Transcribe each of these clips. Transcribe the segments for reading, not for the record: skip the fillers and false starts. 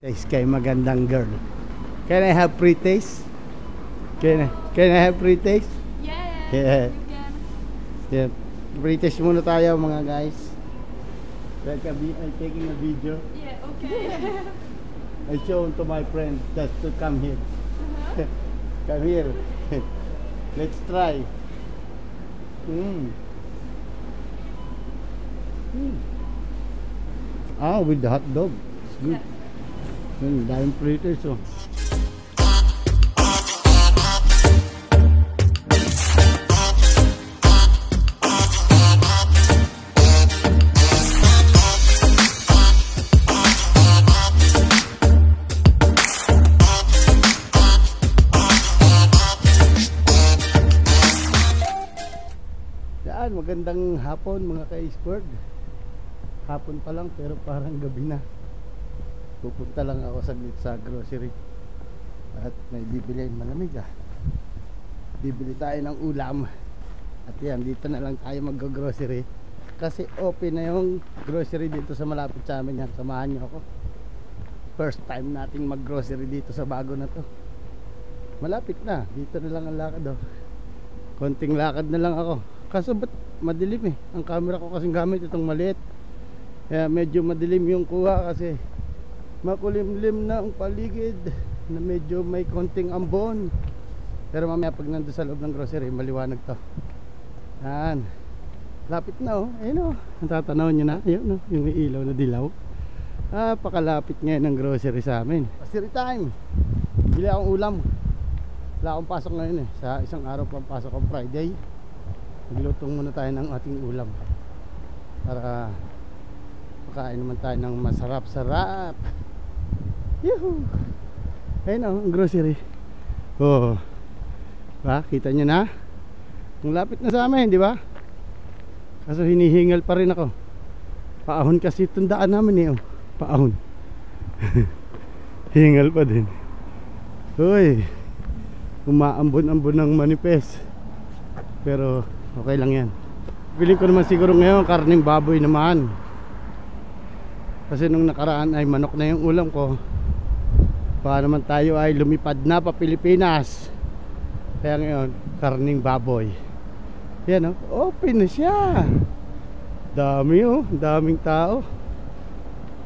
Taste kay magandang girl. Can I have free taste? Can I have free taste? Yeah, Yeah. you can. Yeah. Free taste muna tayo mga guys. Like I'm taking a video. Yeah, okay. I show to my friend just to come here. Come here. Let's try. Ah, with the hot dog. It's good. Daming fritters oh. Yan, magandang hapon mga ka-sport. Hapon pa lang pero parang gabi na. Pupunta lang ako saglit sa grocery at may bibiliin malamig bibili tayo ng ulam. At yan, dito na lang tayo mag-grocery kasi open na yung grocery dito sa malapit sa amin. Yan, samahan nyo ako. First time nating mag-grocery dito sa bago na to. Malapit na, dito na lang ang lakad oh. Konting lakad na lang ako. Kaso ba't madilim eh. Ang camera ko kasing gamit itong maliit, kaya medyo madilim yung kuha kasi makulimlim na ang paligid na medyo may konting ambon. Pero mamaya pag nandun sa loob ng grocery maliwanag to. Yan, lapit na oh. Ayun oh, natatanaw nyo na. Ayun oh, yung ilaw na dilaw. Pakalapit ngayon ng grocery sa amin. Grocery time. Bili akong ulam. Wala akong pasok ngayon eh. Sa isang araw pang pasok ang Friday. Maglutong muna tayo ng ating ulam para makain naman tayo ng masarap-sarap. Yuhu! Ayun oh, ang grocery. Oh, ba? Kita nyo na? Ang lapit na sa amin, di ba? Kaso hinihingal pa rin ako. Paahon kasi itong daan namin eh. Oh. Paahon. Hingal pa din. Uy, umaambon-ambon ng manipes. Pero okay lang yan. Piling ko naman siguro ngayon karning baboy naman. Kasi nung nakaraan ay manok na yung ulam ko. Baka naman tayo ay lumipad na pa Pilipinas. Kaya ngayon karning baboy. Yan oh, open na siya. Dami oh, daming tao.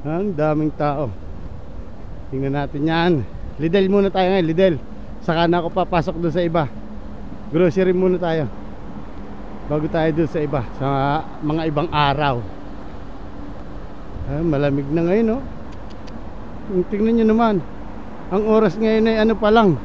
Ang daming tao. Tingnan natin yan. Lidl muna tayo ngayon, Lidl. Saka na ako papasok doon sa iba. Grocery muna tayo bago tayo doon sa iba, sa mga ibang araw. Malamig na ngayon oh. Tingnan nyo naman. Ang oras ngayon ay ano pa lang,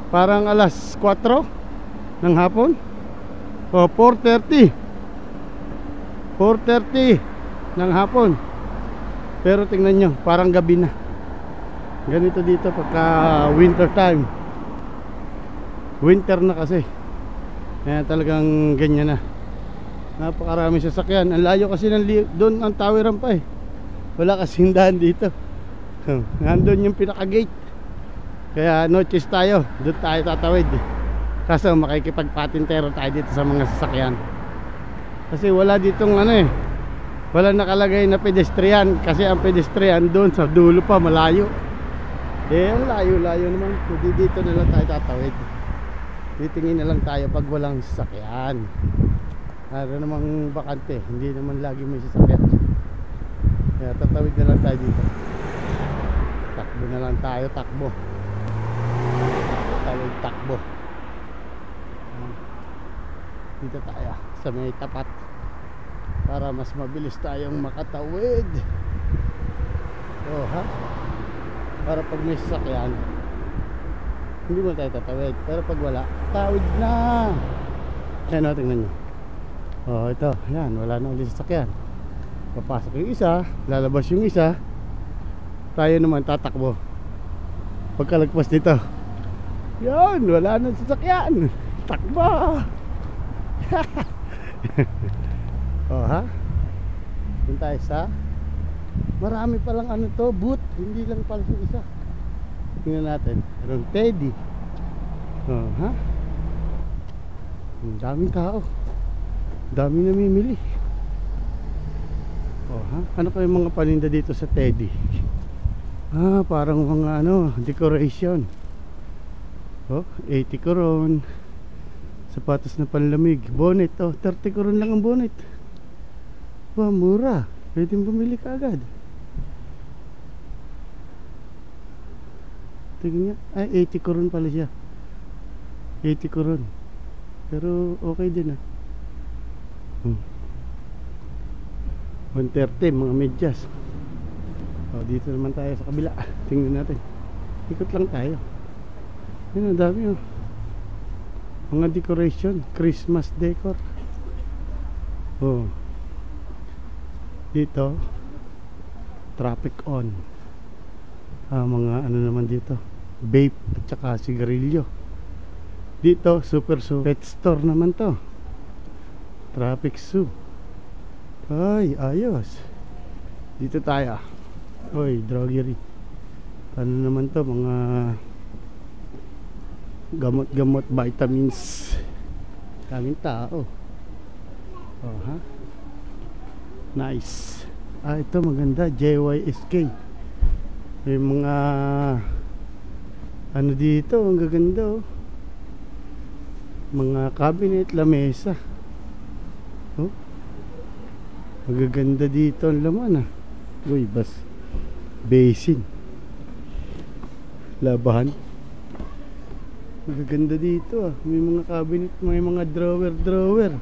parang alas 4 ng hapon. 4:30 ng hapon. Pero tingnan nyo, parang gabi na. Ganito dito pagka winter time. Winter na kasi. Kaya talagang ganyan na. Napakaraming sasakyan. Ang layo kasi doon ang tawiran pa eh. Wala kasing daan dito. Nandun yung pinaka-gate. Kaya no choice tayo. Doon tayo tatawid. Kaso makikipagpatintero tayo dito sa mga sasakyan. Kasi wala ditong ano eh, wala nakalagay na pedestrian. Kasi ang pedestrian doon sa dulo pa, malayo. Eh ang layo-layo naman. Hindi dito na lang tayo tatawid. Titingin na lang tayo pag walang sasakyan. Meron namang bakante, hindi naman lagi may sasakyan. Kaya tatawid na lang tayo dito. Takbo na lang tayo, takbo. Tatawid, takbo. Dito tayo sa may tapat para mas mabilis tayong makatawid. Oh ha? Para pag may sasakyan hindi mo tayo tatawid, pero pag wala, tawid na. Yan o, tingnan nyo. Oh, ito, yan, wala na ulit sasakyan. Papasok yung isa, lalabas yung isa. Tayo naman tatakbo. Pagkalagpas nito, yan, wala na sasakyan. Takbo. Oh ha? Doon tayo sa marami palang ano to, boot. Hindi lang pala yung isa. Tingnan natin, merong Teddy. Oh ha? Ang daming tao. Daming namimili. Oh ha? Ano kayong mga paninda dito sa Teddy? Parang mga ano, decoration. Oh, 80 koron. Sapatos na panlamig. Bonnet, oh, 30 koron lang ang bonnet. Wah, mura. Pwede bumili ka agad. Tingnan niya. Ay, 80 koron pala siya. 80 koron. Pero okay din ah. 130 mga medyas. Oh, dito naman tayo sa kabila. Tingnan natin. Ikot lang tayo. Yan, ang dami oh. Mga decoration, Christmas decor. Oh. Dito traffic on. Mga ano naman dito, vape at saka sigarilyo. Dito super zoo, pet store naman to. Traffic zoo. Ay, ayos. Dito tayo. Oy, drogery. Ano naman to, mga gamot-gamot, vitamins. Daming tao. Oh, ha? Nice. Ito maganda, JYSK. May mga ano dito, ang gaganda oh. Mga cabinet, lamesa. Oh. Magaganda dito ang laman ah. Uy, basin. Labahan. Magaganda dito ah. May mga cabinet, may mga drawer.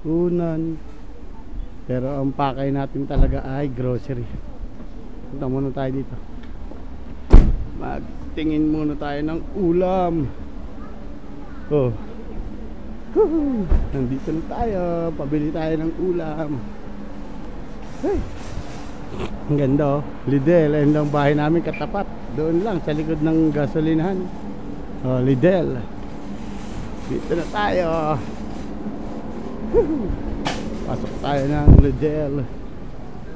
Unan. Pero ang pakay natin talaga ay grocery. Punta muna tayo dito. Magtingin muna tayo ng ulam. Oh. Nandito na tayo. Pabili tayo ng ulam. Hey. Ang ganda oh. Lidl. Ayun lang bahay namin katapat. Doon lang sa likod ng gasolinahan. Oh, Lidl. Dito na tayo. Pasok tayo ng Lidl.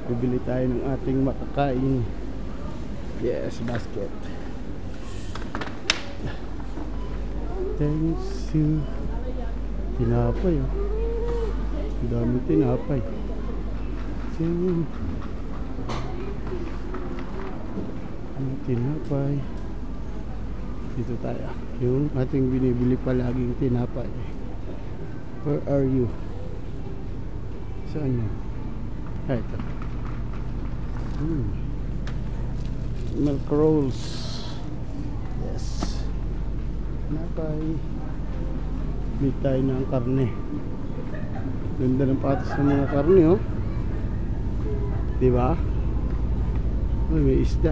Bibili tayo ng ating makakain. Yes, basket. Thanks you. Tinapay oh. Ang daming tinapay. Tinapay. Dito tayo. Yung ating binibili palaging tinapay. Where are you? Saan yun? Ito. Milk rolls. Yes. Tinapay. Bili tayo ng karne. Ganda ng patas ng mga karne oh. Diba? Uy, may isda.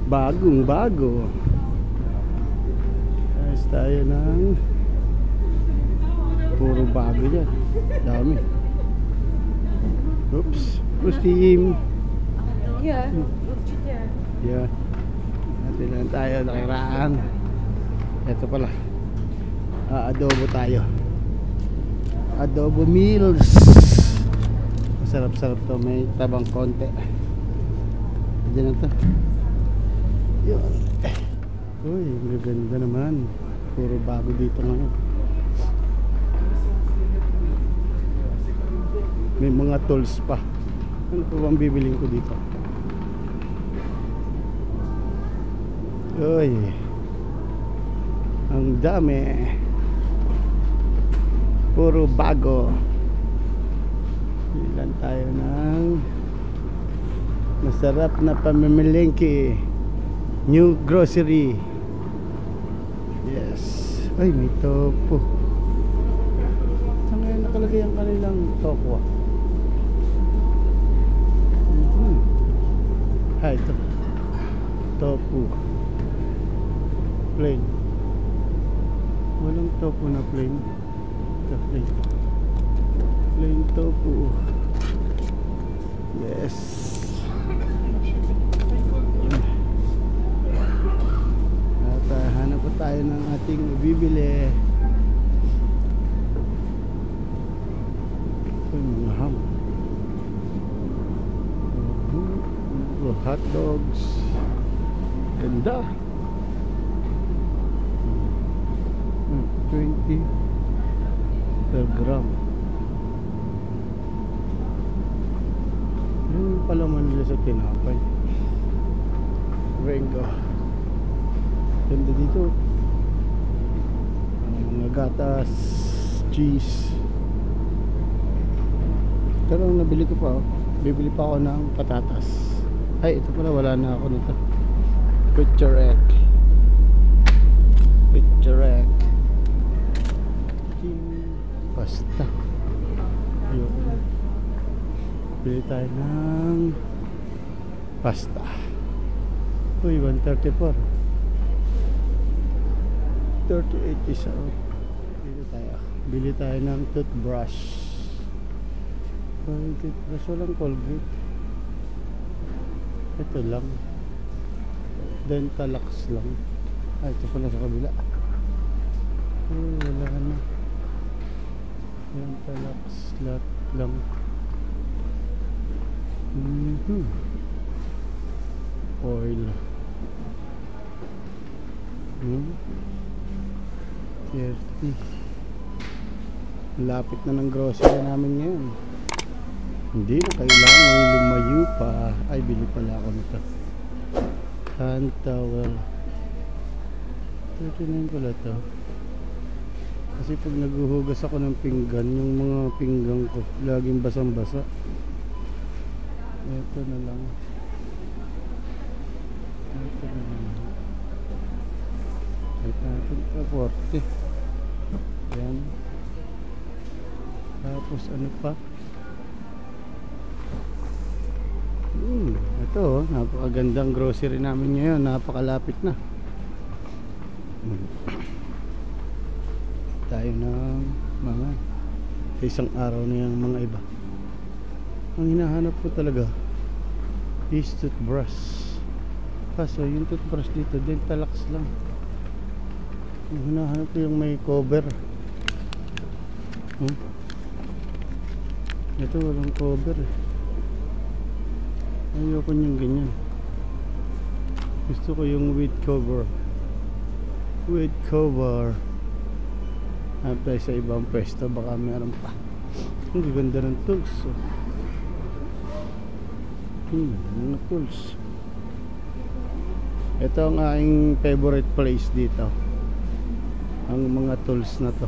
Bagong bago. Ayos tayo ng puro bago dyan. Dami. Oops. Muslim. Yeah. Yeah. Natin lang tayo nakiraan. Ito pala. Adobo tayo. Adobo meals. Masarap-sarap to. May tabang konti. Diyan na to. Yun. Uy, maganda naman. Puro bago dito ngayon. May mga tools pa. Ano pa bang bibiling ko dito? Uy, ang dami. Puro bago. Ilan tayo ng masarap na pamimilingki. New grocery. Yes. Ay, may tofu. Saan ngayon nakalagay ang kanilang tofu? Ito. Tofu. Plain. Walang tofu na plain. Ito plain. Plain tofu. Yes. At hanap pa tayo ng ating bibili. Ito mga ham. Hot dogs. Ganda. 20 per gram. palaman nila sa tinapay. Rengo. Ganda dito. Mga gatas, cheese. Pero ang nabili ko pa, bibili pa ako ng patatas. Ay, ito pala, wala na ako nito. Picture egg. Picture egg. Pasta. Ayoko na. Bili tayo ng pasta. Uy, 134. 38 isa. Dito tayo. Bili tayo ng toothbrush. Toothbrush, walang Colgate. Ito lang. Dentalax lang. Ah, ito pala sa kabila. Ay, wala na. Dentalax lot lang. Oil. 30. Lapit na ng grocery namin ngayon. Hindi na kailangan lumayo pa. Ay, bili pala ako nito. Hand towel. 39 pala to. Kasi pag naghuhugas ako ng pinggan, yung mga pinggan ko laging basang-basa. Ito na lang. Ito na lang. Ito natin pa 40. Yan. Tapos ano pa? Ito oh, napakagandang grocery namin ngayon. Napakalapit na. Tayo ng mga isang araw na yung mga iba. Ang hinahanap ko talaga is toothbrush. Kaso yung toothbrush dito Dentalax lang. Ang hinahanap ko yung may cover. Ito walang cover eh. Ayoko niyang ganyan. Gusto ko yung with cover. With cover. Apply sa ibang pwesto, baka meron pa. Ang ganda ng tools. Mga tools. Ito ang aking favorite place dito. Ang mga tools na to.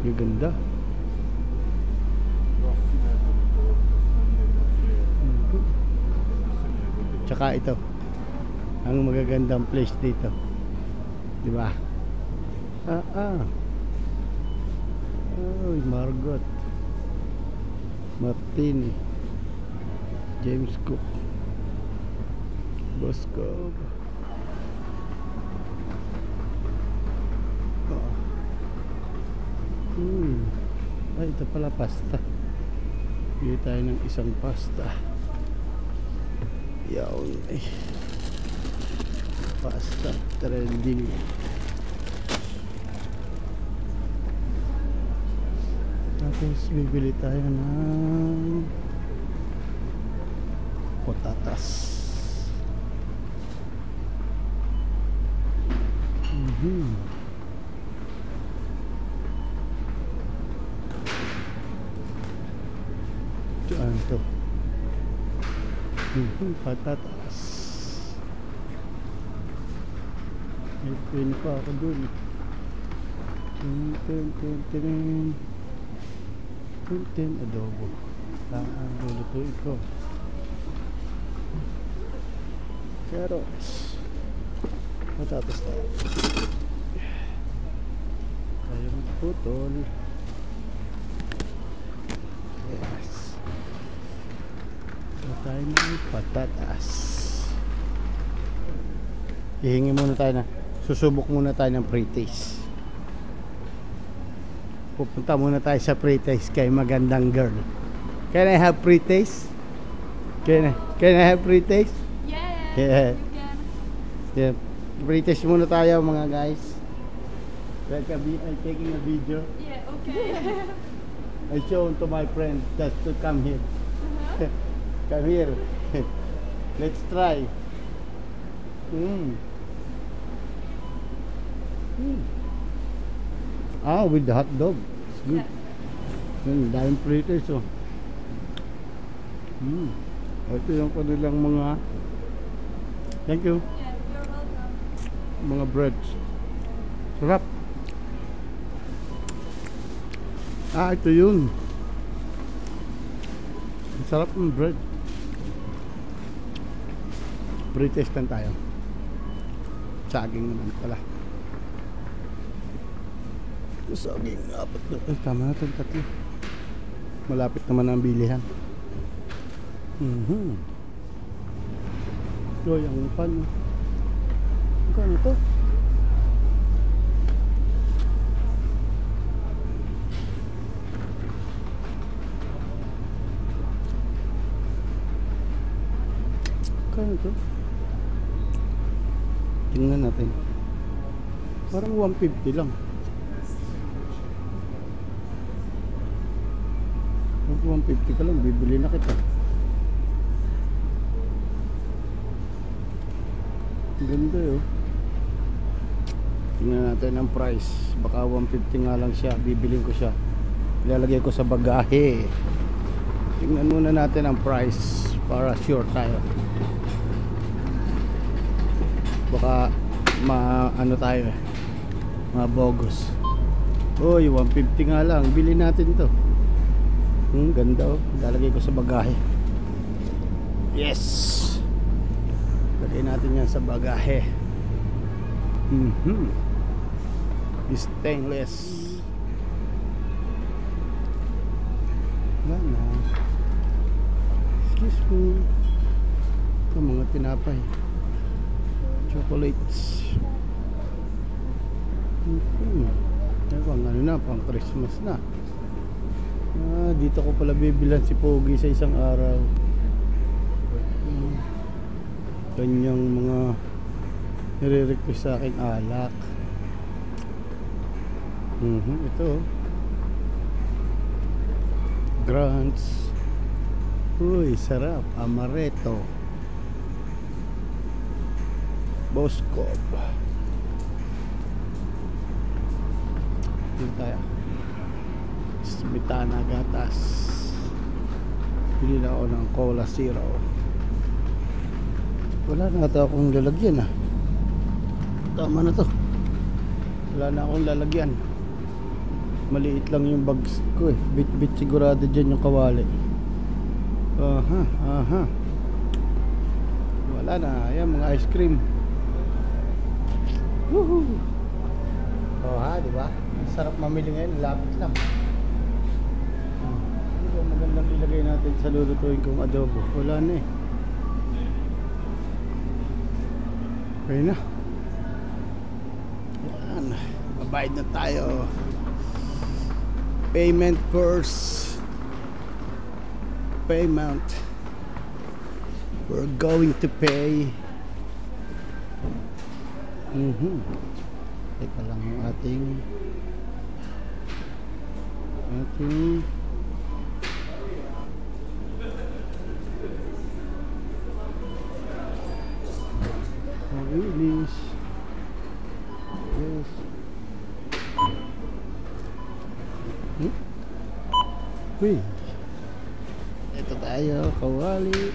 Ganda. Tsaka ito ang magagandang place dito, di ba? Oy, Margot, Martini, James Cook, Bosco. Ay, ito pala pasta. Bili tayo ng isang pasta. Yawn ay. Pasta trending. Tapos bibili tayo ng patatas. Ano to? Patatas. May pin pa ako dun. Tin adobo. Ang lulutuin ko. Carrots. Patatas tayo. Tayo magputol. Yes. Tayo ng patatas. Hihingi muna tayo na. Susubok muna tayo ng pre-taste. Pupunta muna tayo sa pre-taste kay magandang girl. Can I have pre-taste? Can I have pre-taste? Yes, Yeah. you can. Yeah. Pre-taste muna tayo mga guys. Like I'm taking a video. Yeah, okay. I show to my friend just to come here. Come here. Let's try. Ah, with the hot dog. It's good. Daming fritters oh. Hmm. Ito yung kanilang mga, thank you, Yes, you're welcome. mga breads. Sarap. Ah, ito yun. Ang sarap ng bread. British lang tayo. Saging naman pala. Saging, apat na. Ay, tama na itong tatlo. Malapit naman ang bilihan. Ito yung pan. Magkano to? Magkano to? Tingnan natin. Parang 150 lang. Pag 150 ka lang, bibili na kita. Ganda yun. Tingnan natin ang price. Baka 150 nga lang siya. Bibilin ko siya. Ilalagay ko sa bagahe. Tingnan muna natin ang price para sure tayo. Baka ano tayo, bogus. Uy, 150 nga lang. Bilhin natin to. Ganda oh. Ilalagay ko sa bagahe. Yes. Lagay natin yan sa bagahe. Stainless. Wala na. Excuse me. Ito mga tinapay. Chocolates. Ewan, ano na, pang Christmas na. Dito ko pala bibilan si Pogi sa isang araw. Kanyang mga nire-request sa akin alak. Ito Grants. Uy, sarap. Amaretto. Boskop. Dito tayo. Smitana gatas. Bili na ako ng Cola Zero. Wala na ata akong lalagyan ah. Tama na to. Wala na akong lalagyan. Maliit lang yung bags ko eh. Bit-bit sigurado dyan yung kawali. Aha. Wala na. Ayan mga ice cream. Woohoo! Oh ha, diba? Sarap mamili ngayon. Lapit lang. Ito magandang ilagay natin sa lulutuin kong adobo. Wala na eh. Okay na. Yan. Babayad na tayo. Payment first. Payment. We're going to pay. Teka lang yung ating release. Yes. Uy. Ito tayo, kawali.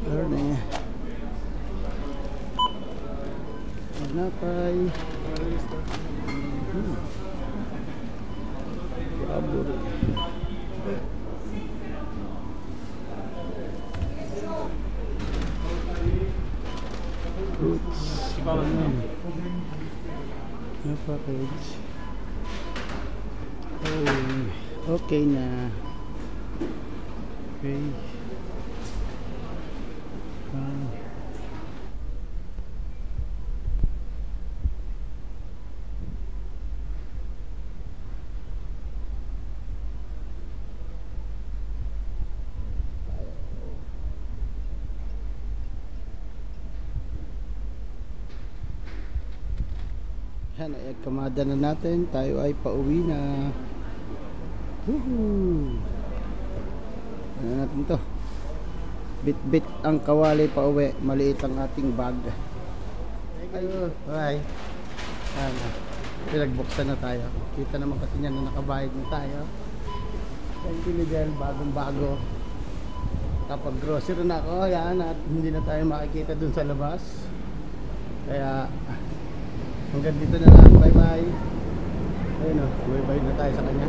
Arne. Napay. Abur. Fruits. Package. Oh, okay na. Okay. Yan, ay kamada na natin. Tayo ay pauwi na. Woohoo! Ano natin to? Bit-bit ang kawali pauwi. Maliit ang ating bag. Ayun, bye. Yan. Pinagbuksan na tayo. Kita naman kasi niyan na nakabayad na tayo. Thank you, Miguel. Bagong-bago. Kapag grocery na ako, yan. At hindi na tayo makikita dun sa labas. Kaya hanggang dito na lang. Bye bye. Ayun o, bye bye na tayo sa kanya.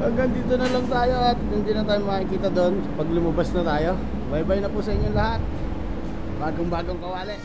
Hanggang dito na lang tayo at hindi na tayo makikita doon pag lumabas na tayo. Bye bye na po sa inyo lahat. Bagong kawali.